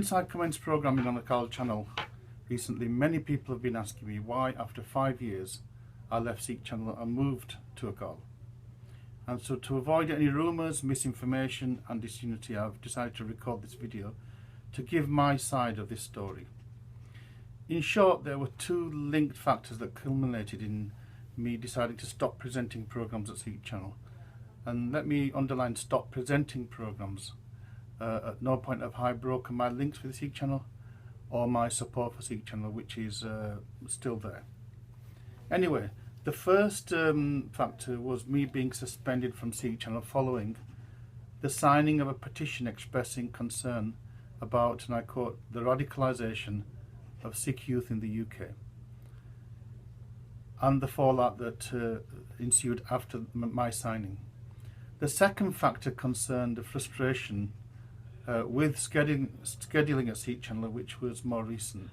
Since I commenced programming on the Sikh Channel recently, many people have been asking me why, after 5 years, I left Sikh Channel and moved to Akal. And so, to avoid any rumours, misinformation and disunity, I've decided to record this video to give my side of this story. In short, there were two linked factors that culminated in me deciding to stop presenting programmes at Sikh Channel. And let me underline, stop presenting programmes. At no point have I broken my links with the Sikh Channel or my support for Sikh Channel, which is still there. Anyway, the first factor was me being suspended from Sikh Channel following the signing of a petition expressing concern about, and I quote, the radicalisation of Sikh youth in the UK and the fallout that ensued after my signing. The second factor concerned the frustration with scheduling at Sikh Channel, which was more recent.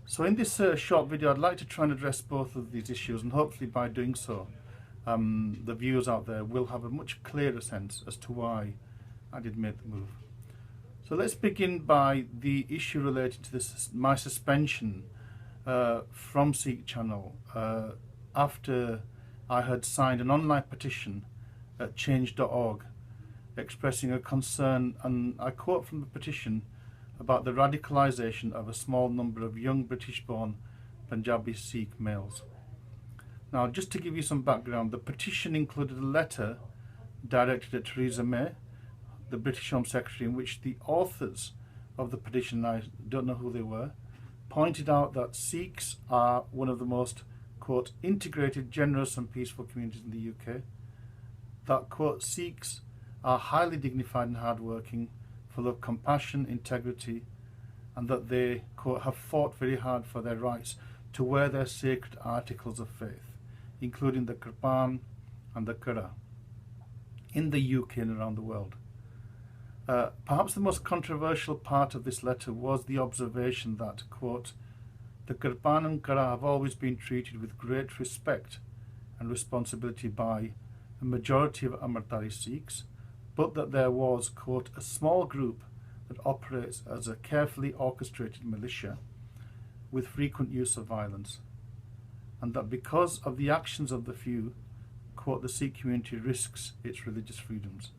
So in this short video, I'd like to try and address both of these issues, and hopefully by doing so, the viewers out there will have a much clearer sense as to why I did make the move. So let's begin by the issue related to my suspension from Sikh Channel after I had signed an online petition at change.org expressing a concern, and I quote from the petition, about the radicalisation of a small number of young British-born Punjabi Sikh males. Now, just to give you some background, the petition included a letter directed at Theresa May, the British Home Secretary, in which the authors of the petition, I don't know who they were, pointed out that Sikhs are one of the most, quote, integrated, generous and peaceful communities in the UK, that, quote, Sikhs are highly dignified and hardworking, full of compassion, integrity, and that they, quote, have fought very hard for their rights to wear their sacred articles of faith, including the Kirpan and the Kara, in the UK and around the world. Perhaps the most controversial part of this letter was the observation that, quote, the Kirpan and Kara have always been treated with great respect and responsibility by a majority of Amritdhari Sikhs, but that there was, quote, a small group that operates as a carefully orchestrated militia with frequent use of violence, and that because of the actions of the few, quote, the Sikh community risks its religious freedoms.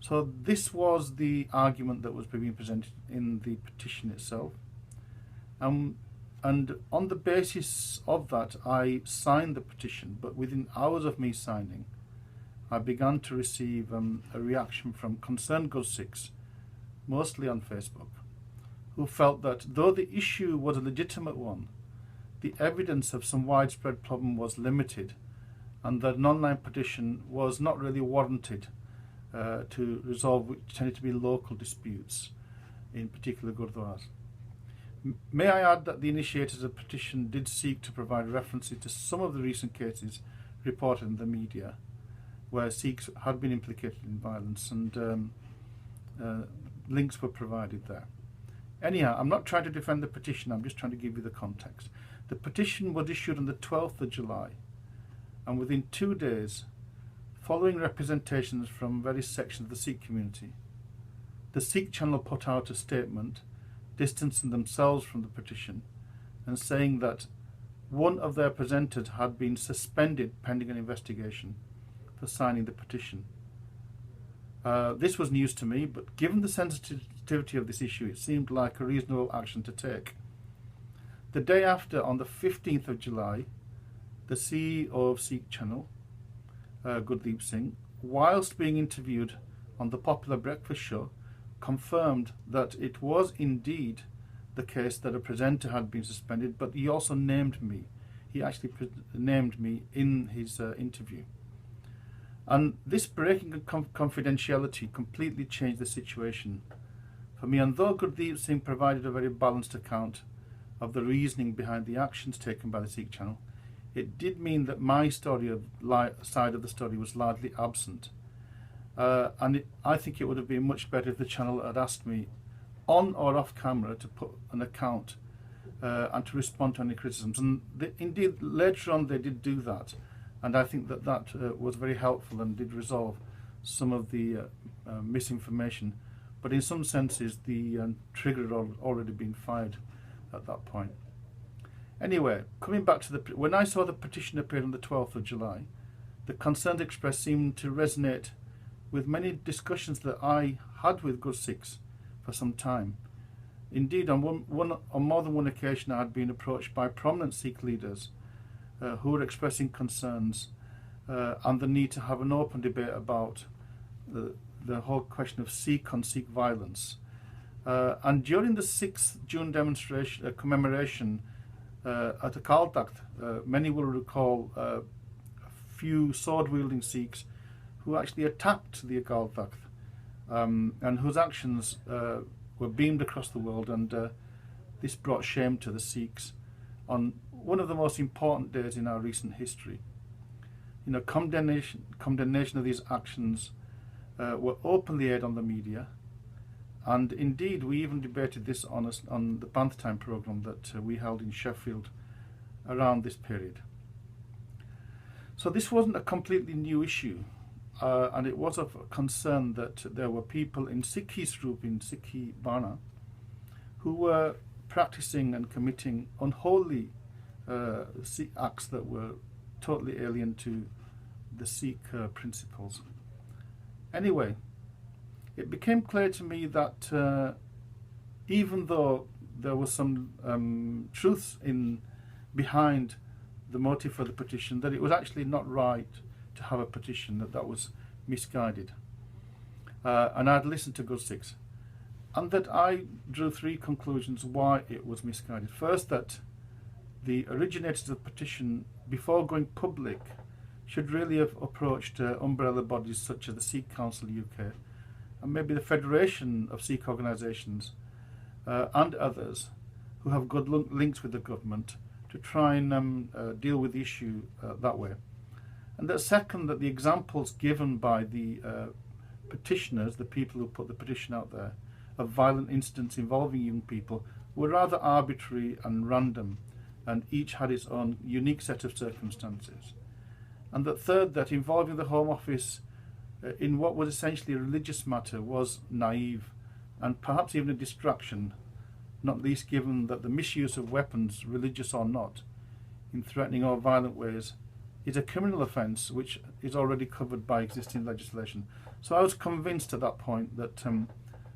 So this was the argument that was being presented in the petition itself. And on the basis of that, I signed the petition, but within hours of me signing, I began to receive a reaction from concerned good Sikhs, mostly on Facebook, who felt that though the issue was a legitimate one, the evidence of some widespread problem was limited, and that an online petition was not really warranted to resolve which tended to be local disputes, in particular Gurdwaras. May I add that the initiators of the petition did seek to provide references to some of the recent cases reported in the media, where Sikhs had been implicated in violence, and links were provided there. Anyhow, I'm not trying to defend the petition, I'm just trying to give you the context. The petition was issued on the 12th of July, and within 2 days, following representations from various sections of the Sikh community, the Sikh Channel put out a statement distancing themselves from the petition and saying that one of their presenters had been suspended pending an investigation for signing the petition. This was news to me, but given the sensitivity of this issue, it seemed like a reasonable action to take. The day after, on the 15th of July, the CEO of Sikh Channel, Dr Singh, whilst being interviewed on the popular breakfast show, confirmed that it was indeed the case that a presenter had been suspended, but he also named me. He actually named me in his interview. And this breaking of confidentiality completely changed the situation for me. And though Gurdeep Singh provided a very balanced account of the reasoning behind the actions taken by the Sikh Channel, it did mean that my side of the story was largely absent. I think it would have been much better if the channel had asked me on or off camera to put an account and to respond to any criticisms. And indeed, later on they did do that. And I think that was very helpful and did resolve some of the misinformation but in some senses the trigger had already been fired at that point. Anyway, coming back to when I saw the petition appear on the 12th of July, the concerns expressed seemed to resonate with many discussions that I had with good Sikhs for some time. Indeed, on more than one occasion I had been approached by prominent Sikh leaders who were expressing concerns and the need to have an open debate about the whole question of Sikh on Sikh violence. And during the 6th June demonstration commemoration at Akal Takht, many will recall a few sword-wielding Sikhs who actually attacked the Akal Takht and whose actions were beamed across the world, and this brought shame to the Sikhs on one of the most important days in our recent history. You know, condemnation of these actions were openly aired on the media, and indeed we even debated this on the Banth Time programme that we held in Sheffield around this period. So this wasn't a completely new issue, and it was of concern that there were people in Sikhi's group, in Sikhi Bana, who were practicing and committing unholy acts that were totally alien to the Sikh principles. Anyway, it became clear to me that even though there was some truths behind the motive for the petition, that it was actually not right to have a petition, that was misguided. And I'd listened to good Sikhs, and that I drew 3 conclusions why it was misguided. First, that the originators of the petition, before going public, should really have approached umbrella bodies such as the Sikh Council UK and maybe the Federation of Sikh Organisations and others who have good links with the government to try and deal with the issue that way. And that second, that the examples given by the petitioners, the people who put the petition out there, of violent incidents involving young people were rather arbitrary and random, and each had its own unique set of circumstances. And that third, that involving the Home Office in what was essentially a religious matter was naive and perhaps even a distraction, not least given that the misuse of weapons, religious or not, in threatening or violent ways is a criminal offence which is already covered by existing legislation. So I was convinced at that point that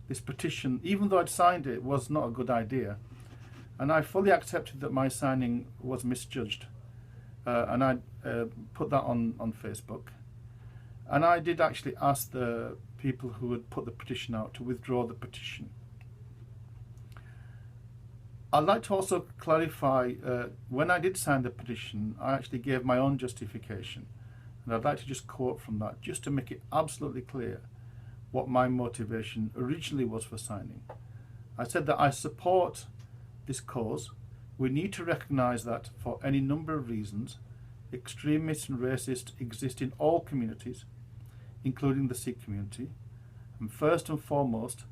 this petition, even though I'd signed it, was not a good idea. And I fully accepted that my signing was misjudged. And I put that on Facebook. And I did actually ask the people who had put the petition out to withdraw the petition. I'd like to also clarify, when I did sign the petition, I actually gave my own justification. And I'd like to just quote from that, just to make it absolutely clear what my motivation originally was for signing. I said that I support this cause. We need to recognise that for any number of reasons, extremists and racists exist in all communities, including the Sikh community. And first and foremost,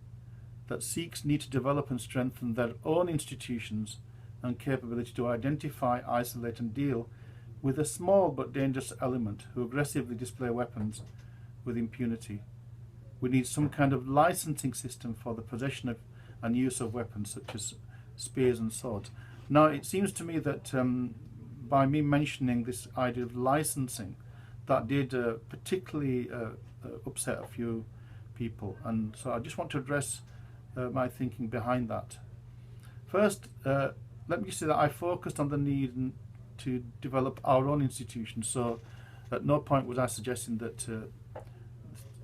that Sikhs need to develop and strengthen their own institutions and capability to identify, isolate and deal with a small but dangerous element who aggressively display weapons with impunity. We need some kind of licensing system for the possession of and use of weapons such as spears and swords. Now, it seems to me that by me mentioning this idea of licensing, that did particularly upset a few people, and so I just want to address my thinking behind that. First, let me say that I focused on the need to develop our own institutions, so at no point was I suggesting that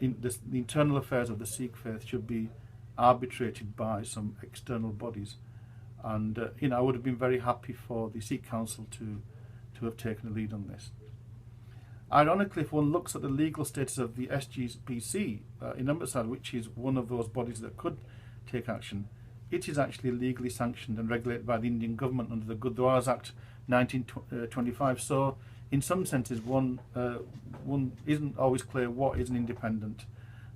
the internal affairs of the Sikh faith should be arbitrated by some external bodies. And I would have been very happy for the Sikh Council to have taken a lead on this. Ironically, if one looks at the legal status of the SGPC in Amritsar, which is one of those bodies that could take action, it is actually legally sanctioned and regulated by the Indian government under the Gurdwaras Act 1925. So, in some senses, one isn't always clear what is an independent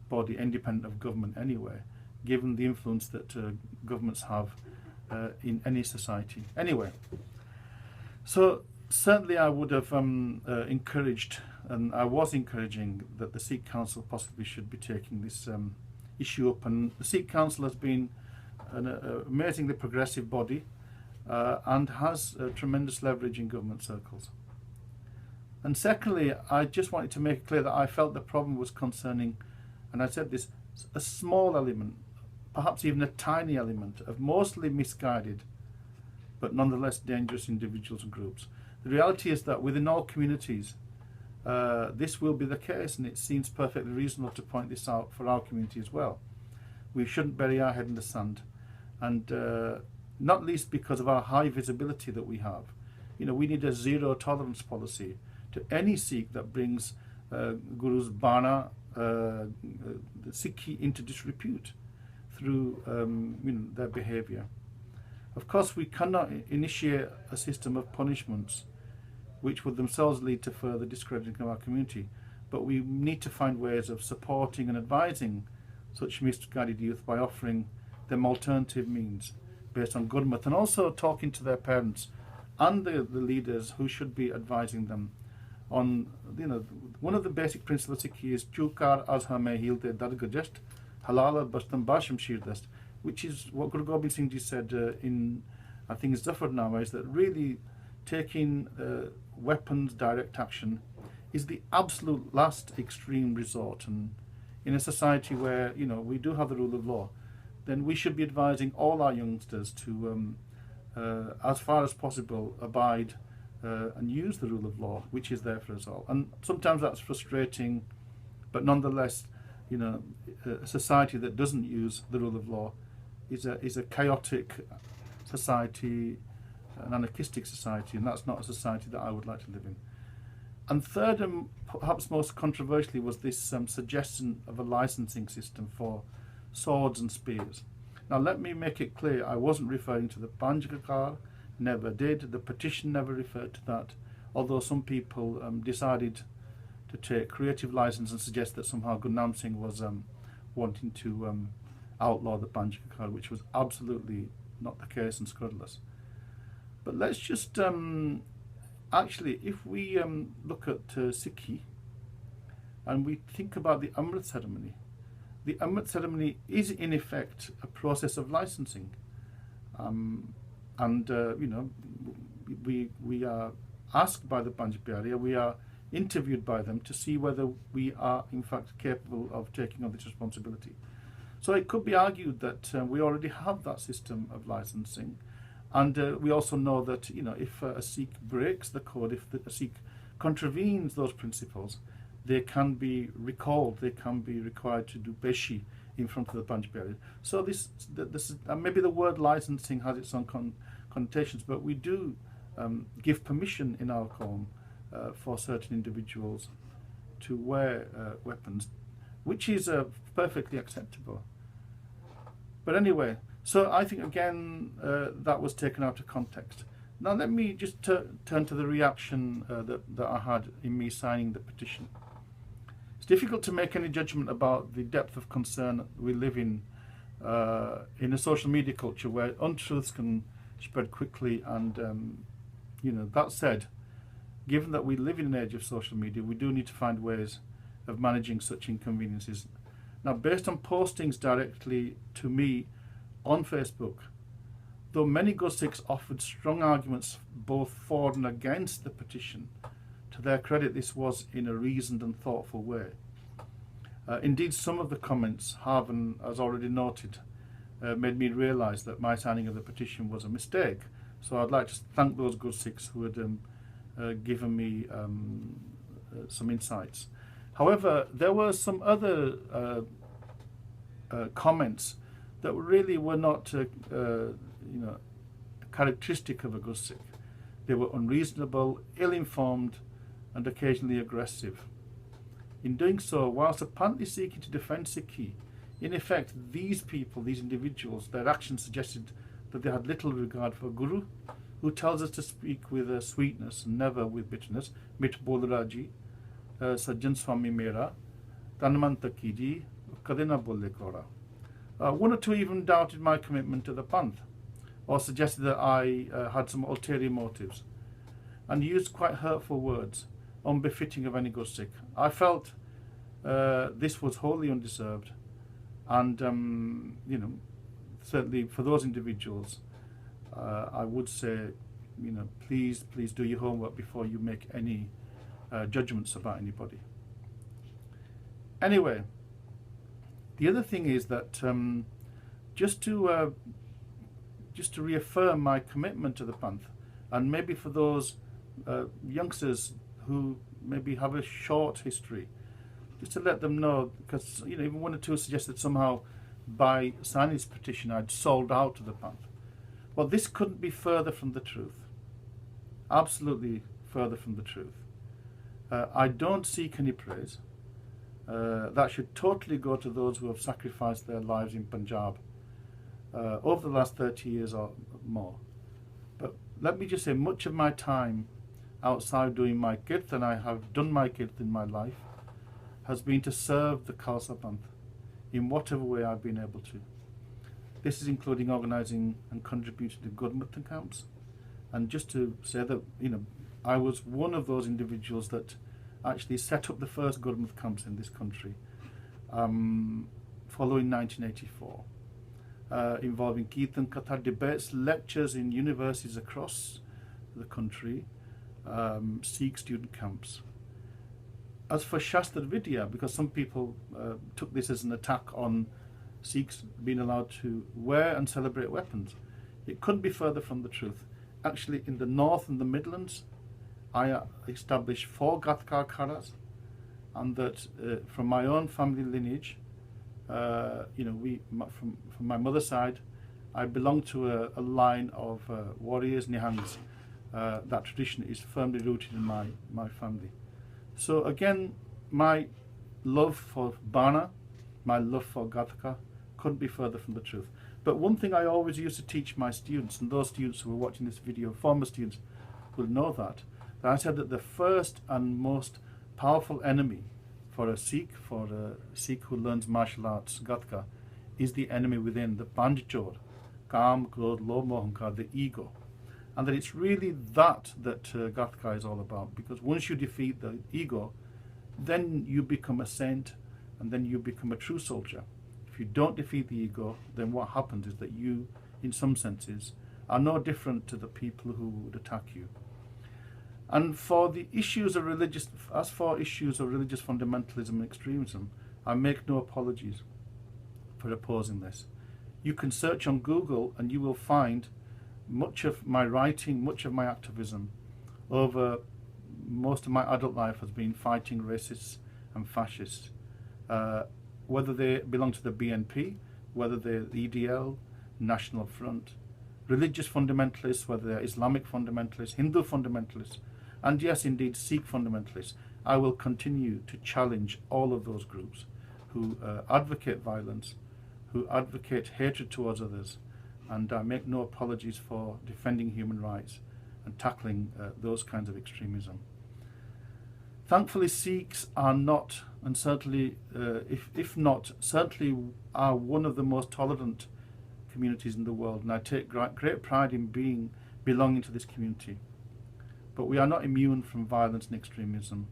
body, independent of government anyway, given the influence that governments have in any society. Anyway, so certainly I would have encouraged, and I was encouraging, that the Sikh Council possibly should be taking this issue up, and the Sikh Council has been an amazingly progressive body and has tremendous leverage in government circles. And secondly, I just wanted to make it clear that I felt the problem was concerning, and I said this, a small element, perhaps even a tiny element, of mostly misguided but nonetheless dangerous individuals and groups. The reality is that within all communities, this will be the case, and it seems perfectly reasonable to point this out for our community as well. We shouldn't bury our head in the sand, and not least because of our high visibility that we have. You know, we need a zero tolerance policy to any Sikh that brings Guru's Bana, the Sikhi, into disrepute through their behaviour. Of course, we cannot initiate a system of punishments which would themselves lead to further discrediting of our community, but we need to find ways of supporting and advising such misguided youth by offering them alternative means based on gurmat, and also talking to their parents and the leaders who should be advising them on, one of the basic principles of Sikhi is Chukar az hame hilte dargajast halala bastam basham shirdast, which is what Guru Gobind Singh Ji said in, I think, Zafarnama, is that really taking weapons direct action is the absolute last extreme resort. And in a society where we do have the rule of law, then we should be advising all our youngsters to as far as possible abide and use the rule of law, which is there for us all. And sometimes that's frustrating, but nonetheless, a society that doesn't use the rule of law is a chaotic society, an anarchistic society, and that's not a society that I would like to live in. And third, and perhaps most controversially, was this suggestion of a licensing system for swords and spears. Now, let me make it clear, I wasn't referring to the Panjgakar, never did. The petition never referred to that, although some people decided to take creative license and suggest that somehow Gurnam Singh was wanting to outlaw the Panjgakar, which was absolutely not the case and scurrilous. But let's just, actually, if we look at Sikhi and we think about the Amrit ceremony is in effect a process of licensing. We are asked by the Panj Pyare, we are interviewed by them to see whether we are in fact capable of taking on this responsibility. So it could be argued that we already have that system of licensing, and we also know that if a Sikh breaks the code, if a Sikh contravenes those principles, they can be recalled, they can be required to do peshi in front of the Panj Pyare. So this maybe the word licensing has its own connotations, but we do give permission in our Qawm for certain individuals to wear weapons, which is perfectly acceptable. But anyway, so I think again that was taken out of context. Now let me just turn to the reaction that I had in me signing the petition. It's difficult to make any judgment about the depth of concern we live in a social media culture where untruths can spread quickly, and that said, given that we live in an age of social media, we do need to find ways of managing such inconveniences. Now, based on postings directly to me on Facebook, though many good Sikhs offered strong arguments both for and against the petition, to their credit, this was in a reasoned and thoughtful way. Indeed, some of the comments have, and as already noted, made me realise that my signing of the petition was a mistake. So I'd like to thank those good Sikhs who had given me some insights. However, there were some other comments that really were not characteristic of a good Sikh. They were unreasonable, ill-informed, and occasionally aggressive. In doing so, whilst apparently seeking to defend Sikhi, in effect, these people, these individuals, their actions suggested that they had little regard for Guru, who tells us to speak with sweetness and never with bitterness. Mit bolraji, sajjan swami mera, tanmanta kiji, kadena bolle kora. One or two even doubted my commitment to the Panth, or suggested that I had some ulterior motives, and used quite hurtful words, unbefitting of any good Sikh. I felt this was wholly undeserved, And you know, certainly for those individuals, I would say, you know, please do your homework before you make any judgments about anybody. Anyway, the other thing is that just to reaffirm my commitment to the Panth, and maybe for those youngsters who maybe have a short history, just to let them know, because you know, even one or two suggested somehow by signing this petition I'd sold out to the Panth. Well, this couldn't be further from the truth. Absolutely further from the truth. I don't seek any praise. That should totally go to those who have sacrificed their lives in Punjab over the last 30 years or more. But let me just say, much of my time outside doing my kirth, and I have done my kirth in my life, has been to serve the Khalsa Panth in whatever way I've been able to. This is including organising and contributing to Gurmat camps. And just to say that, you know, I was one of those individuals that actually set up the first Gurmat camps in this country following 1984, involving Kirtan Katha debates, lectures in universities across the country, Sikh student camps. As for Shastra Vidya, because some people took this as an attack on Sikhs being allowed to wear and celebrate weapons, it couldn't be further from the truth. Actually, in the North and the Midlands, I established 4 Gatka Akhadas, and that from my own family lineage, you know, from my mother's side, I belong to a line of warriors, Nihangs. That tradition is firmly rooted in my family. So again, my love for Bana, my love for Gatka, couldn't be further from the truth. But one thing I always used to teach my students, and those students who are watching this video, former students, will know that I said that the first and most powerful enemy for a Sikh who learns martial arts, Gatka, is the enemy within, the Panchchor, Kam, Krodh, Lobh, Moh, Ahankar, the ego. And that it's really that Gatka is all about, because once you defeat the ego, then you become a saint, and then you become a true soldier. If you don't defeat the ego, then what happens is that you, in some senses, are no different to the people who would attack you. And for the issues of religious fundamentalism and extremism, I make no apologies for opposing this. You can search on Google and you will find much of my writing, much of my activism over most of my adult life has been fighting racists and fascists, whether they belong to the BNP, whether they're the EDL, National Front, religious fundamentalists, whether they're Islamic fundamentalists, Hindu fundamentalists, and yes, indeed, Sikh fundamentalists. I will continue to challenge all of those groups who advocate violence, who advocate hatred towards others, and I make no apologies for defending human rights and tackling those kinds of extremism. Thankfully, Sikhs are not, and certainly, if not, certainly are one of the most tolerant communities in the world, and I take great pride in belonging to this community. But we are not immune from violence and extremism,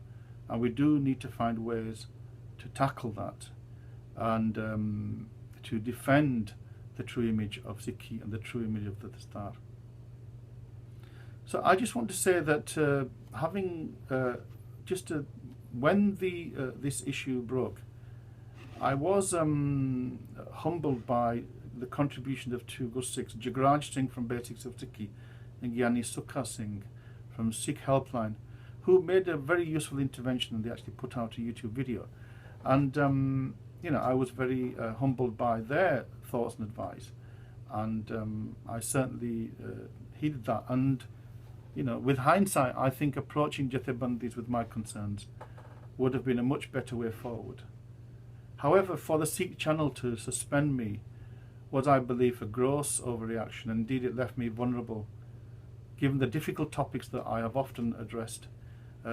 and we do need to find ways to tackle that and to defend the true image of Sikhi and the true image of the Dastar. So I just want to say that when this issue broke, I was humbled by the contribution of 2 good Sikhs, Jagraj Singh from Basics of Sikhi and Gyani Sukha Singh from Sikh Helpline, who made a very useful intervention, and they actually put out a YouTube video. And you know, I was very humbled by their thoughts and advice, and I certainly heeded that. And you know, with hindsight, I think approaching Jathebandis with my concerns would have been a much better way forward. However, for the Sikh Channel to suspend me was, I believe, a gross overreaction. Indeed, it left me vulnerable, given the difficult topics that I have often addressed,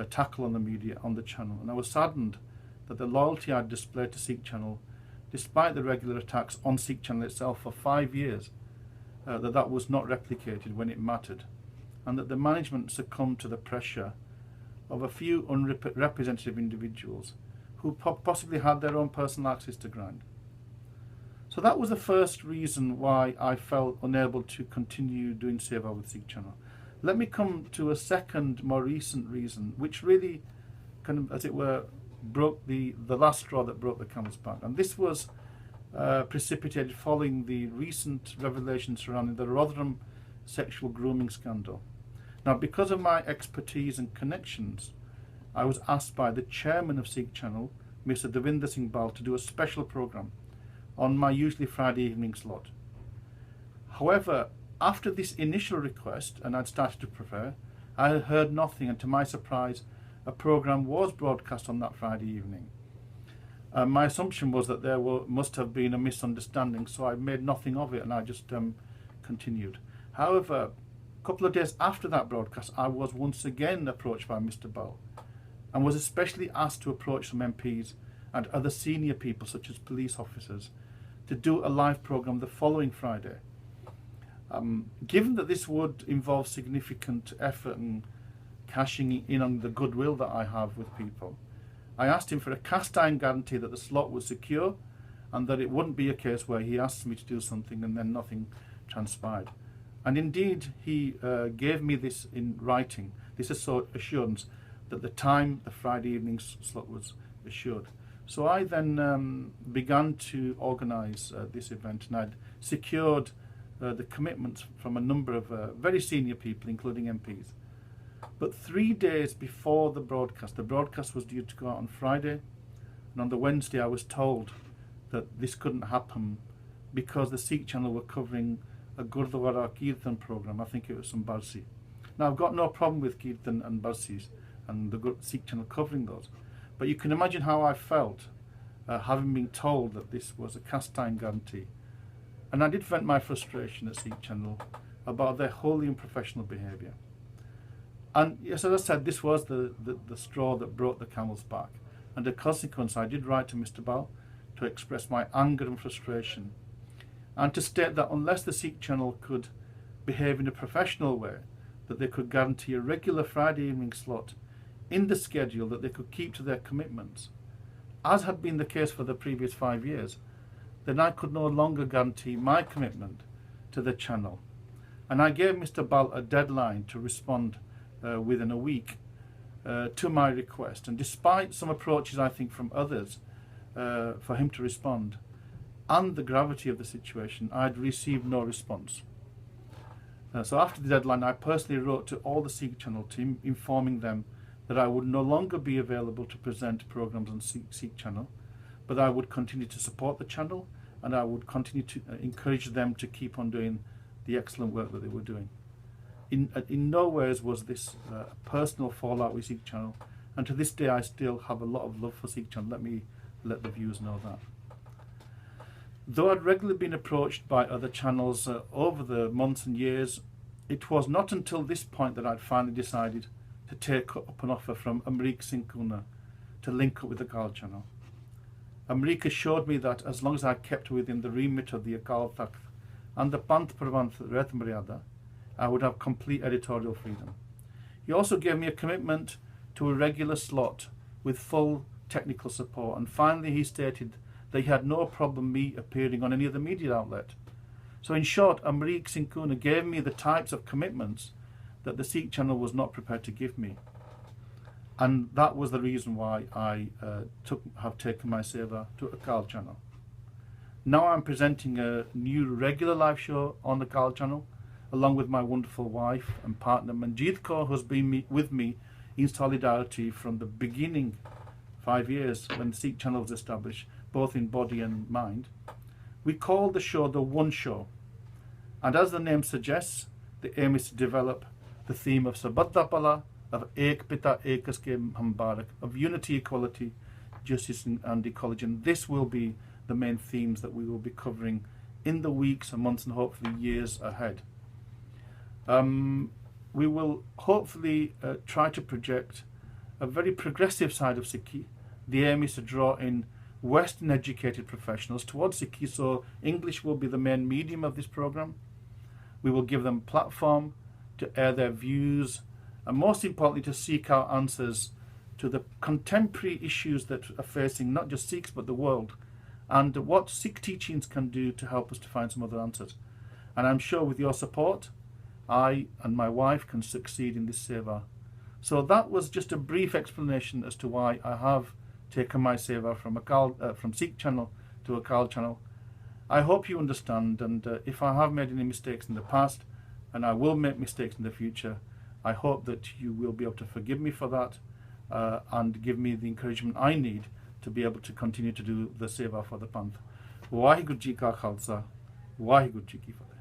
tackle on the media, on the channel. And I was saddened that the loyalty I displayed to Sikh Channel, despite the regular attacks on Sikh Channel itself for 5 years, that was not replicated when it mattered, and that the management succumbed to the pressure of a few unrepresentative individuals who possibly had their own personal axes to grind. So that was the first reason why I felt unable to continue doing Seva with Sikh Channel. Let me come to a second, more recent reason, which really kind of, as it were, broke the last straw that broke the camel's back. And this was precipitated following the recent revelations surrounding the Rotherham sexual grooming scandal. Now, because of my expertise and connections, I was asked by the chairman of Sikh Channel, Mr. Devinder Singh Bal, to do a special programme on my usually Friday evening slot. However, after this initial request, and I'd started to prepare, I had heard nothing, and to my surprise, a programme was broadcast on that Friday evening. My assumption was that there must have been a misunderstanding, so I made nothing of it, and I just continued. However, a couple of days after that broadcast, I was once again approached by Mr. Bal, and was especially asked to approach some MPs and other senior people, such as police officers, to do a live programme the following Friday. Given that this would involve significant effort and cashing in on the goodwill that I have with people, I asked him for a cast-iron guarantee that the slot was secure and that it wouldn't be a case where he asked me to do something and then nothing transpired. And indeed, he gave me this in writing, this assurance that the time, the Friday evening slot, was assured. So I then began to organise this event, and I'd secured the commitments from a number of very senior people, including MPs. But 3 days before the broadcast was due to go out on Friday, and on the Wednesday I was told that this couldn't happen because the Sikh Channel were covering a Gurdwara Kirtan programme. I think it was some Barsi. Now, I've got no problem with Kirtan and Barsis and the Sikh Channel covering those, but you can imagine how I felt having been told that this was a cast-iron guarantee. And I did vent my frustration at Sikh Channel about their wholly unprofessional behaviour. And yes, as I said, this was the straw that broke the camel's back. And as a consequence, I did write to Mr. Bal to express my anger and frustration, and to state that unless the Sikh Channel could behave in a professional way, that they could guarantee a regular Friday evening slot in the schedule, that they could keep to their commitments, as had been the case for the previous 5 years, then I could no longer guarantee my commitment to the channel. And I gave Mr. Bal a deadline to respond within a week to my request. And despite some approaches, I think, from others for him to respond, and the gravity of the situation, I'd received no response. So after the deadline, I personally wrote to all the Sikh Channel team, informing them that I would no longer be available to present programmes on Sikh Channel, but I would continue to support the channel, and I would continue to encourage them to keep on doing the excellent work that they were doing. In no ways was this a personal fallout with Sikh Channel, and to this day I still have a lot of love for Sikh Channel. Let me let the viewers know that. Though I'd regularly been approached by other channels over the months and years, it was not until this point that I'd finally decided to take up an offer from Amrik Singh to link up with the Akal Channel. Amrik assured me that as long as I kept within the remit of the Akal Takht and the Panth Pravanth Ret Maryada, I would have complete editorial freedom. He also gave me a commitment to a regular slot with full technical support, and finally he stated that he had no problem me appearing on any other media outlet. So in short, Amrik Singh gave me the types of commitments that the Sikh Channel was not prepared to give me. And that was the reason why I have taken my seva to Akal Channel. Now I'm presenting a new regular live show on the Akal Channel, along with my wonderful wife and partner Manjeet Kaur, who's been with me in solidarity from the beginning, 5 years when the Sikh Channel was established, both in body and mind. We call the show the One Show, and as the name suggests, the aim is to develop the theme of Sabadda Pala, of Ek Pita Ekas Ke Hambarak, of unity, equality, justice and ecology. And this will be the main themes that we will be covering in the weeks and months and hopefully years ahead. We will hopefully try to project a very progressive side of Sikhi. The aim is to draw in Western educated professionals towards Sikhi, so English will be the main medium of this program. We will give them a platform to air their views, and most importantly to seek out answers to the contemporary issues that are facing not just Sikhs but the world, and what Sikh teachings can do to help us to find some other answers. And I'm sure with your support, I and my wife can succeed in this seva. So that was just a brief explanation as to why I have taken my seva from Sikh Channel to Akal Channel. I hope you understand, and if I have made any mistakes in the past, and I will make mistakes in the future, I hope that you will be able to forgive me for that and give me the encouragement I need to be able to continue to do the seva for the Panth. Waheguru Ji Ka Khalsa, Waheguru Ji Ki Fateh.